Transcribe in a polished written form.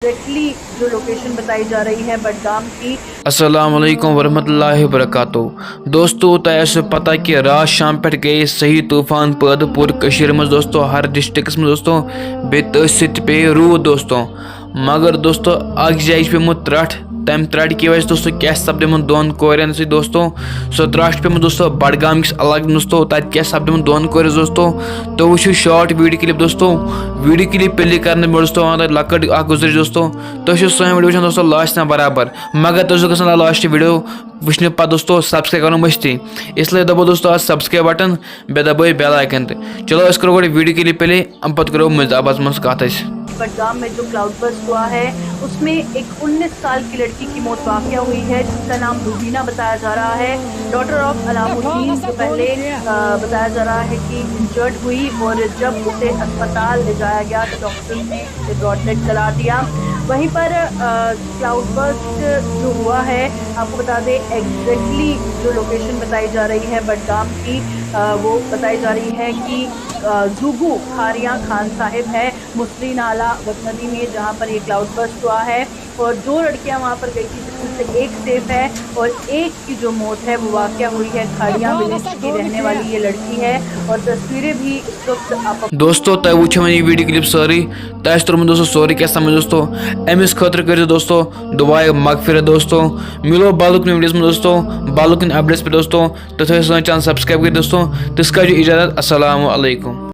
Exactly جو location بتائی جا رہی ہے بڈگام کی۔ السلام علیکم ورحمۃ اللہ وبرکاتہ دوستو تہ پتہ کہ رات شام پہ گئی صحیح طوفان پید پور مز دوستو ہر ڈسٹرکس مز دوستو بیس پہ رود دوستو مگر دوستو اک جائیں پیمت ترٹ تمہ ترٹ کی وجہ دوستو کیا سپدمت دون کورین سی دوستو سو ترٹ پیمت دوستو بڈگام کس علاقہ دوستو تت کیا سپدمت دون کورس دوستو تو وچھو شارٹ ویڈیو کلپ دوستو ویڈیو کلپ پلے کرنے دوستو لکٹ گزر دوستو تو سوین ویڈیو وچھان دوستو لاسٹ تام برابر مگر تو گھن لاسٹ ویڈیو وچھنے پتہ دوستو سبسکرائب کرو مشتی اس لیے دبو دوستو سبسکرائب بٹن بے دبو بیل آئکن چلو اس کرو گوڑے ویڈیو کلپ پلے ام پتہ کرو مزید آباز من کت بڈگام میں جو کلاؤڈ برسٹ ہوا ہے اس میں ایک 19 سال کی لڑکی کی موت واقع ہوئی ہے جس کا نام روبینہ بتایا جا رہا ہے، ڈاٹر آف علام الدین، جو پہلے بتایا جا رہا ہے کہ انجرڈ ہوئی اور جب اسے اسپتال لے جایا گیا تو ڈاکٹر نے اسے براڈ ڈیڈ قرار دیا۔ وہیں پر کلاؤڈ برسٹ جو ہوا ہے آپ کو بتا دیں ایگزیکٹلی جو لوکیشن بتائی جا رہی ہے بڈگام کی وہ بتائی جا رہی ہے کہ زوگو کھاریاں خان صاحب ہے مسری نالہ وطنی میں جہاں پر یہ کلاؤڈ برسٹ ہوا ہے اور 2 لڑکیاں وہاں پر گئی تھی جس میں سے ایک سیف ہے اور ایک کی جو موت ہے وہ واقع ہوئی ہے کھاڑیاں ولیج کی رہنے والی یہ لڑکی ہے اور تصویریں بھی اس وقت آپ دوستو تہ وچھو یہ ویڈیو کلپ سوری تہ ترمت دوستو سوری کیا سمجھ دوستو امس خاطر کر دوستو دعائے مغفرت دوستو ملو بالکن ویڈیوز میں دوستو بالکن اپڈیٹس پہ دوستو تو سن چینل سبسکرائب کر دوستو تس کا جو اجازت السلام علیکم۔